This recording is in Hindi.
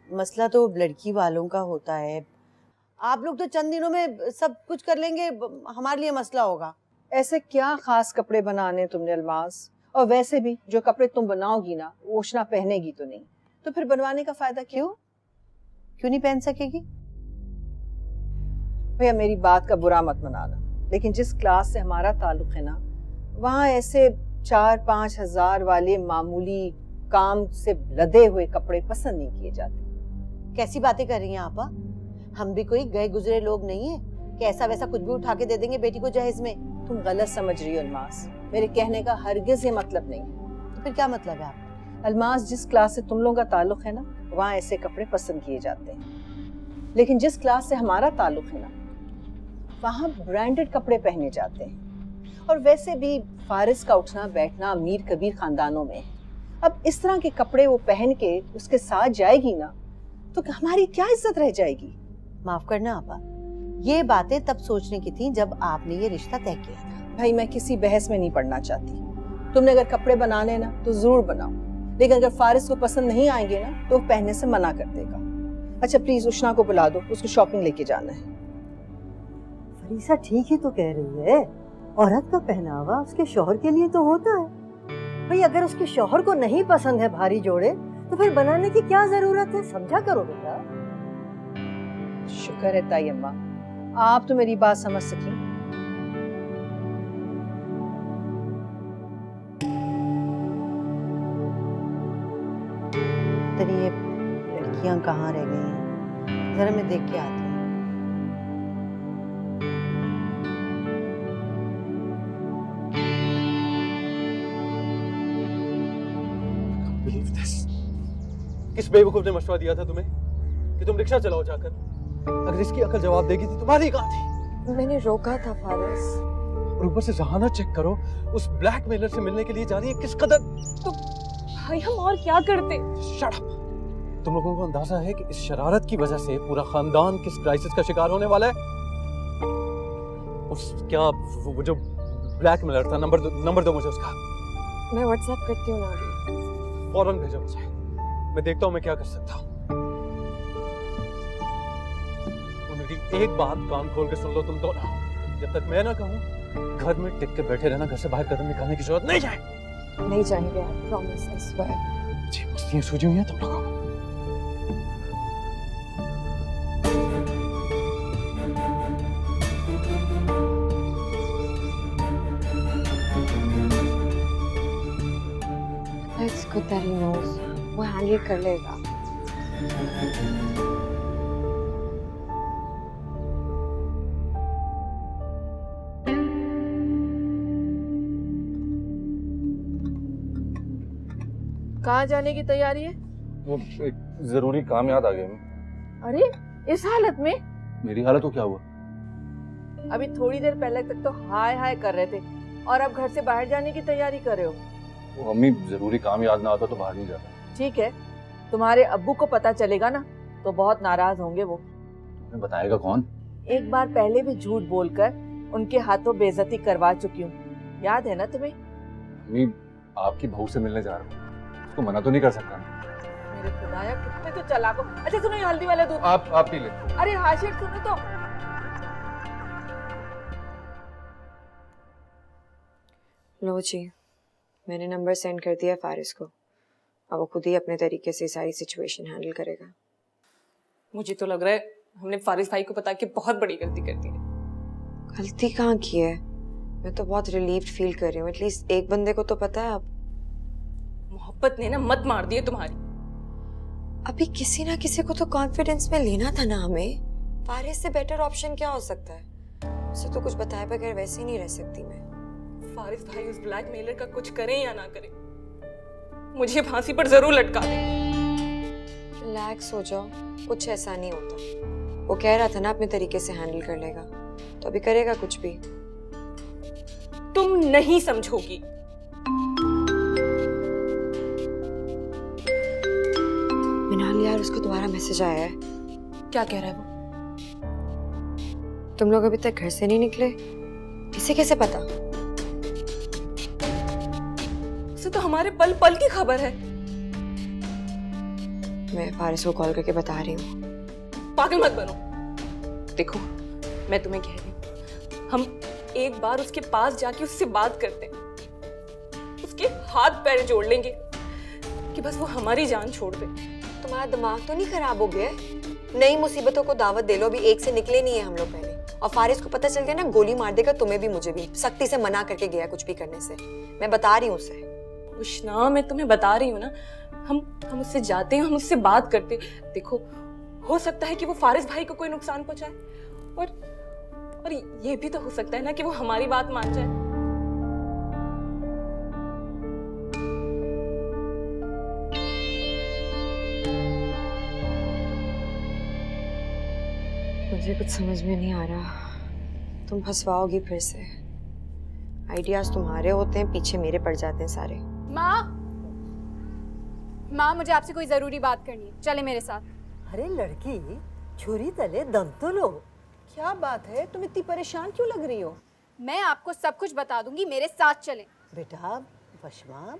मसला तो लड़की वालों का होता है। आप लोग तो चंद दिनों में सब कुछ कर लेंगे, हमारे लिए मसला होगा। ऐसे क्या खास कपड़े बनाने तुमने अल्मास? और वैसे भी जो कपड़े तुम बनाओगी ना, ओशना पहनेगी तो नहीं, तो फिर बनवाने का फायदा क्यों? क्यों नहीं पहन सकेगी? भैया मेरी बात का बुरा मत मनाना, लेकिन जिस क्लास से हमारा ताल्लुक है ना, वहाँ ऐसे 4-5 हजार वाले मामूली काम से लदे हुए कपड़े पसंद नहीं किए जाते। कैसी बातें कर रही हैं आपा? हम भी कोई गए गुजरे लोग नहीं है कि ऐसा वैसा कुछ भी उठा के दे देंगे बेटी को जहेज में। तुम गलत समझ रही हो अल्मास, मेरे कहने का हरगिज ये मतलब नहीं है। तो फिर क्या मतलब है आपका? अल्मास, जिस क्लास से तुम लोगों का ताल्लुक है ना, वहाँ ऐसे कपड़े पसंद किए जाते हैं, लेकिन जिस क्लास से हमारा ताल्लुक है ना, वहाँ ब्रांडेड कपड़े पहने जाते हैं। और वैसे भी फारिस का उठना बैठना अमीर कबीर खानदानों में है। अब इस तरह के कपड़े वो पहन के उसके साथ जाएगी ना, तो हमारी क्या इज्जत रह जाएगी? माफ करना आपा, ये बातें तब सोचने की थी जब आपने ये रिश्ता तय किया था। भाई मैं किसी बहस में नहीं पड़ना चाहती। तुमने अगर कपड़े बनाने ना तो जरूर बनाओ, लेकिन अगर फारिस को पसंद नहीं आएंगे ना तो वो पहनने से मना कर देगा। अच्छा प्लीज उष्णा को बुला दो, उसको शॉपिंग लेके जाना है। फरीसा ठीक ही तो कह रही है, औरत का पहनावा उसके शौहर के लिए तो होता है। भाई अगर उसके शौहर को नहीं पसंद है भारी जोड़े, तो फिर बनाने की क्या जरूरत है? समझा करो बेटा। शुक्र है ताई अम्मा, आप तो मेरी बात समझ सकी। तेरी ये लड़कियां कहाँ रह गई हैं? जरा मैं देख के आती हूँ। किस बेवकूफ ने मशवरा दिया था तुम्हें कि तुम रिक्शा चलाओ जाकर? अगर इसकी अकल जवाब देगी तो तुम्हारी कहाँ थी? मैंने रोका था फारिस। और ऊपर से जहाना चेक करो, उस ब्लैकमेलर से मिलने के लिए जा रही है। किस कदर। तो भाई हम और क्या करते? Shut up. तुम लोगों को अंदाजा है कि इस शरारत की वजह से पूरा खानदान किस क्राइसिस का शिकार होने वाला है? उस क्या वो जो ब्लैकमेलर था, नंबर दो मुझे उसका। मैं व्हाट्सएप करती हूँ ना। फौरन भेजो मुझे, मैं देखता हूँ मैं क्या कर सकता हूँ। मेरी एक बात कान खोल के सुन लो तुम दोनों, जब तक मैं ना कहूँ घर में टिक के बैठे रहना, घर से बाहर कदम निकालने की जरूरत नहीं है। नहीं जाएंगे, आई प्रॉमिस, आई स्वेयर। जी मस्तियाँ सूझी हुई हैं तुम लोगों को। It's good that he knows. वो हैंडल कर लेगा। कहाँ जाने की तैयारी है? वो एक जरूरी काम याद आ गया। अरे इस हालत में? मेरी हालत को क्या हुआ? अभी थोड़ी देर पहले तक तो हाय हाय कर रहे थे और अब घर से बाहर जाने की तैयारी कर रहे हो। वो अम्मी, जरूरी काम याद ना आता तो बाहर नहीं जाता। ठीक है, तुम्हारे अब्बू को पता चलेगा ना तो बहुत नाराज होंगे वो। तुम्हें बताएगा कौन? एक बार पहले भी झूठ बोलकर उनके हाथों बेइज्जती करवा चुकी हूँ, याद है ना तुम्हें? अम्मी, आपकी बहू से मिलने जा रहा हूँ, उसको मना तो नहीं कर सकता। मेरे खुदाया कितने तो चालाक हो। अच्छा सुनो, ये हल्दी वाला दूध आप पी ले। अरे हाशिर सुनो तो। लो जी, मैंने नंबर सेंड कर दिया फारिस को। अब वो खुद ही अपने तरीके से सारी सिचुएशन हैंडल करेगा। मुझे तो लग रहा है हमने फारिस भाई को बता के बहुत बड़ी गलती कर दी है। गलती कहाँ की है? मैं तो बहुत रिलीव्ड फील कर रही हूँ। एटलीस्ट एक बंदे को तो पता है। अब मोहब्बत ने ना मत मार दी है तुम्हारी। अभी किसी ना किसी को तो कॉन्फिडेंस में लेना था ना हमें। फारिस से बेटर ऑप्शन क्या हो सकता है? उसे तो कुछ बताए बगैर वैसे ही नहीं रह सकती मैं। फारिस भाई उस ब्लैकमेलर का कुछ करें या ना करें, मुझे फांसी पर जरूर लटका दे। रिलैक्स हो जाओ, कुछ ऐसा नहीं होता। वो कह रहा था ना अपने तरीके से हैंडल कर लेगा, तो अभी करेगा कुछ भी। तुम नहीं समझोगी। मिनाल यार, उसका दोबारा मैसेज आया है। क्या कह रहा है वो? तुम लोग अभी तक घर से नहीं निकले, इसे कैसे पता? उसे तो हमारे पल पल की खबर है। मैं फारिस को कॉल करके बता रही हूँ। पागल मत बनो। देखो, मैं तुम्हें कह रही हूँ, हम एक बार उसके पास जाके उससे बात करते हैं, उसके हाथ पैर जोड़ लेंगे कि बस वो हमारी जान छोड़ दे। तुम्हारा दिमाग तो नहीं खराब हो गया है? नई मुसीबतों को दावत दे लो, अभी एक से निकले नहीं है हम लोग पहले। और फारिस को पता चल गया ना, गोली मार देगा तुम्हें भी मुझे भी। सख्ती से मना करके गया कुछ भी करने से, मैं बता रही हूँ उसे। उष्णा, मैं तुम्हें बता रही हूँ ना, हम उससे जाते हैं, हम उससे बात करते। देखो, हो सकता है कि वो फारिस भाई को कोई नुकसान पहुंचाए, और ये भी तो हो सकता है ना कि वो हमारी बात मान जाए। मुझे कुछ समझ में नहीं आ रहा। तुम फंसवाओगी फिर से। आइडियाज तुम्हारे होते हैं, पीछे मेरे पड़ जाते हैं सारे। माँ, मुझे आपसे कोई जरूरी बात करनी है, चले मेरे साथ। अरे लड़की, छुरी तले दम तो लो। क्या बात है, तुम इतनी परेशान क्यों लग रही हो? मैं आपको सब कुछ बता दूंगी, मेरे साथ चलें। बेटा, वशमा,